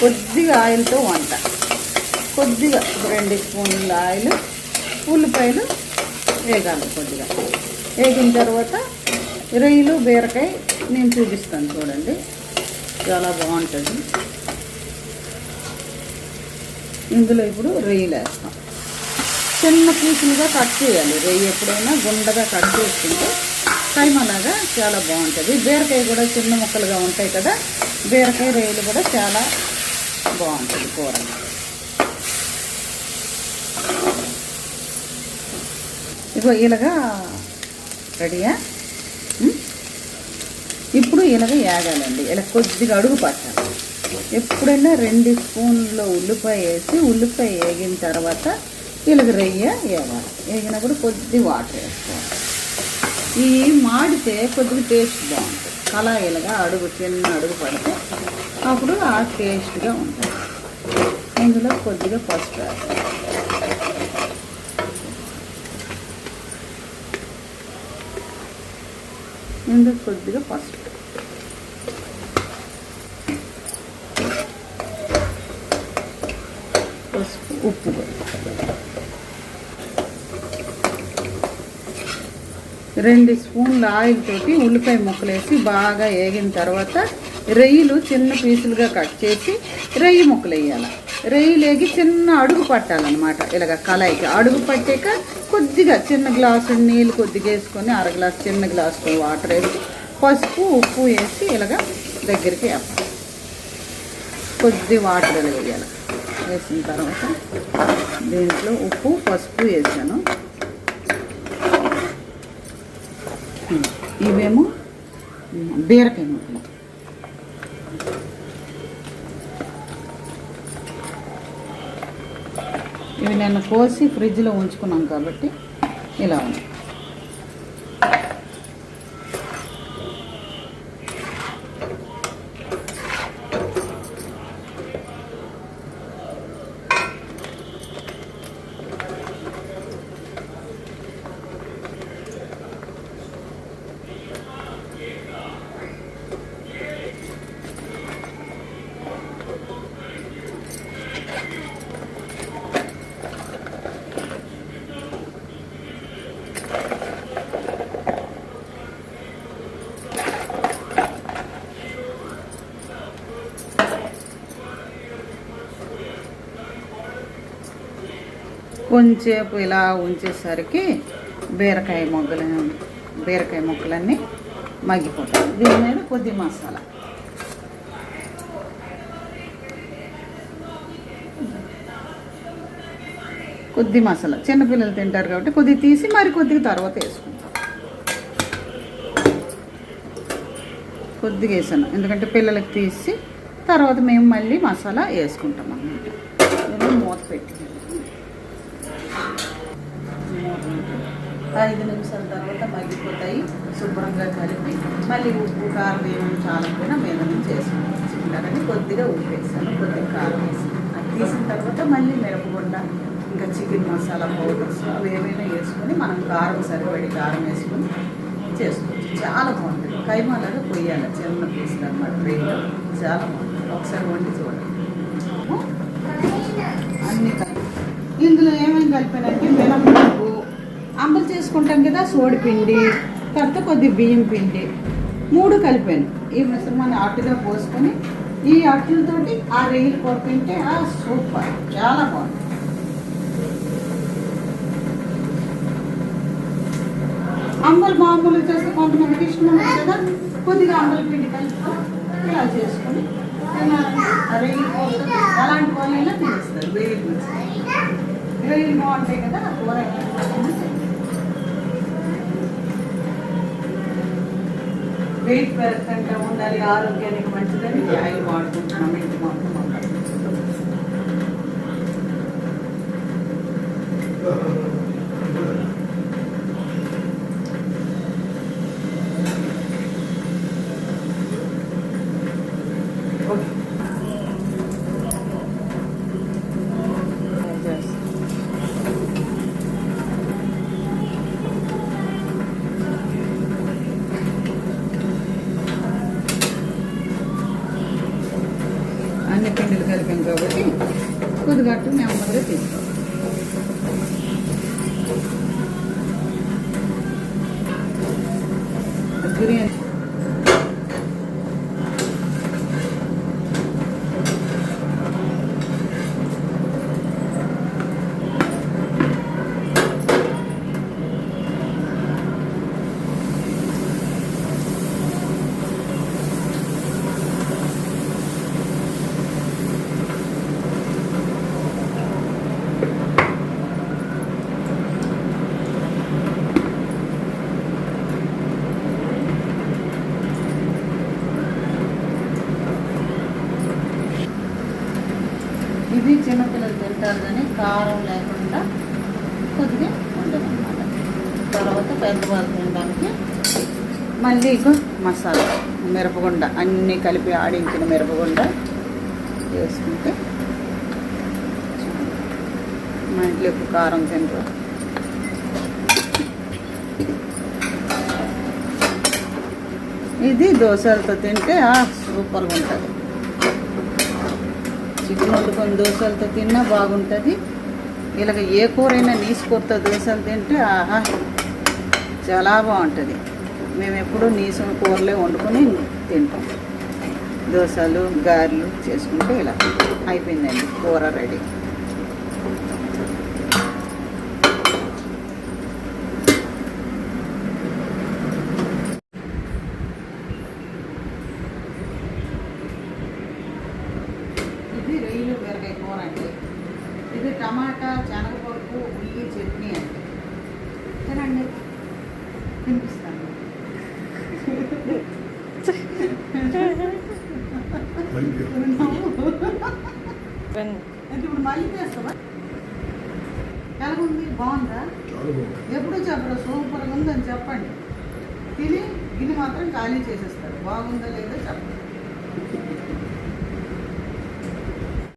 కొద్దిగా ఆయిల్తో వంట, కొద్దిగా 2 స్పూన్ల ఆయిల్, ఉల్లిపాయలు వేగాలి. కొద్దిగా వేగిన తర్వాత రొయ్యలు బీరకాయ నేను చూపిస్తాను చూడండి, చాలా బాగుంటుంది. ఇందులో ఇప్పుడు రొయ్యలు వేస్తాం. చిన్న పీసులుగా కట్ చేయాలి. రొయ్య ఎప్పుడైనా గుండగా కట్ చేసుకుంటే కైమలాగా చాలా బాగుంటుంది. బీరకాయ కూడా చిన్న ముక్కలుగా ఉంటాయి కదా, బీరకాయ రొయ్యలు కూడా చాలా బాగుంటుంది కూర. ఇగో ఇలాగా రెడీయా. ఇప్పుడు ఇలాగ వేగాలండి, ఇలా కొద్దిగా అడుగు పట్టాలి. ఎప్పుడైనా 2 స్పూన్ల ఉల్లిపాయ వేసి ఉల్లిపాయ వేగిన తర్వాత ఇలాగ రొయ్య వేయాలి. వేగినప్పుడు కొద్ది వాటర్ వేసుకోవాలి. ఈ మాడితే కొద్దిగా టేస్ట్ బాగుంటుంది. అలా ఇలాగా అడుగు చిన్న అడుగు పడితే అప్పుడు ఆ టేస్ట్గా ఉంటుంది. ఇందులో కొద్దిగా పసుపు వేస్తాం. ఇందులో కొద్దిగా పసుపు, ఉప్పు, 2 స్పూన్ల ఆయిల్ తోటి ఉల్లిపాయ ముక్కలు వేసి బాగా వేగిన తర్వాత రొయ్యలు చిన్న పీసులుగా కట్ చేసి రొయ్య ముక్కలు వేయాలి. రొయ్యలు వేగి చిన్న అడుగు పట్టాలన్నమాట. ఇలాగ కళాయికి అడుగు పట్టాక కొద్దిగా చిన్న గ్లాసు నీళ్ళు కొద్దిగా వేసుకొని 1/2 గ్లాసు చిన్న గ్లాసు వాటర్ వేసి పసుపు ఉప్పు వేసి ఇలాగ దగ్గరికి వేయాలి. కొద్ది వాటర్ ఇలా వేయాలి. వేసిన తర్వాత దీంట్లో ఉప్పు పసుపు వేసాను. ఇవేమో బీరకాయ ముక్కలు. ఇవి నేను కోసి ఫ్రిడ్జ్లో ఉంచుకున్నాం కాబట్టి ఇలా ఉంది. కొంచెంసేపు ఇలా ఉంచేసరికి బీరకాయ ముక్కలన్నీ మగ్గిపోతాయి. దీని మీద కొద్ది మసాలా, చిన్నపిల్లలు తింటారు కాబట్టి కొద్దిగా తీసి మరి కొద్దిగా తర్వాత వేసుకుంటాం. కొద్దిగా వేసాను ఎందుకంటే పిల్లలకి తీసి తర్వాత మేము మళ్ళీ మసాలా వేసుకుంటాం అన్నమాట. నేను మూత పెట్టి 5 నిమిషాల తర్వాత మగ్గిపోతాయి. శుభ్రంగా కలిపి మళ్ళీ ఉప్పు కారం ఏమైనా చాలకపోయినా మీద నుంచి వేసుకుంటారని కొద్దిగా ఉప్పు వేసాను, కొద్దిగా కారం వేసాను. అది తీసిన తర్వాత మళ్ళీ మిరపగుండ ఇంకా చికెన్ మసాలా పౌడర్స్ అవి ఏమైనా వేసుకొని మనం కారం సరిపడి కారం వేసుకొని చేసుకోవచ్చు. చాలా బాగుంటుంది. కైమాలాగా కొయ్యాలి, చిన్న పీసులు అన్నమాట. రేట్లో చాలా బాగుంటుంది. ఒకసారి వండి చూడండి. అన్నీ కలిపి ఇందులో ఏమేమి కలిపానంటే మినపప్పు, అంబలు చేసుకుంటాం కదా, సోడిపిండి, తర్వాత కొద్ది బియ్యం పిండి 3 కలిపాను. ఈ మిశ్రమాన్ని అట్టుగా పోసుకొని ఈ అట్టులతోటి ఆ రొయ్యలు కొడుకుంటే సూపర్, చాలా బాగుంది. అంబలు మామూలు చేస్తే కొంతమందికి ఇష్టం ఉంటుంది కదా, కొద్దిగా అంబల పిండి కలుపుకొని ఇలా చేసుకొని రొయ్యలు పోస్తే అలాంటి వాళ్ళైనా తినేస్తారు. రొయ్యలు బాగుంటాయి కదా, కూర వెయిట్ పెరగకుండా ఉండాలి, ఆరోగ్యానికి మంచిదని ఆయిల్ వాడుకుంటున్నాం ఇంటి మొత్తం. పిండిలు కలిపాం కాబట్టి కొద్దిగా నెమ్మదిగా తీసుకోవాలి. బిర్యానీ ఇది చిన్నపిల్లలు తింటారు కానీ కారం లేకుండా కొద్దిగా ఉండదన్నమాట. తర్వాత పెద్దవాళ్ళు తినడానికి మళ్ళీ ఇక మసాలా మిరపగుండ అన్నీ కలిపి ఆడించిన మిరపగుండ వేసుకుంటే మా ఇంట్లో ఎక్కువ కారం తింటారు. ఇది దోశలతో తింటే సూపర్గా ఉంటుంది. చికెన్ వండుకొని దోశలతో తిన్నా బాగుంటుంది. ఇలాగ ఏ కూరైనా నీసు కూరతో దోశలు తింటే చాలా బాగుంటుంది. మేము ఎప్పుడూ నీసు కూరలే వండుకొని తింటాం. దోశలు గారెలు చేసుకుంటే ఇలా అయిపోయిందండి, కూర రెడీ. ఇది రొయ్యలు బీరకాయ కూర అండి. ఇది టమాటా శనగపప్పు ఉల్లి చట్నీ అండి. తినండి, తినిపిస్తాను. ఇప్పుడు మళ్ళీ చేస్తావా? ఎలాగుంది? బాగుందా? ఎప్పుడు చెప్పరు సూపర్గా ఉందని చెప్పండి. తిని గిన్నె మాత్రం ఖాళీ చేసేస్తారు. బాగుందా లేదా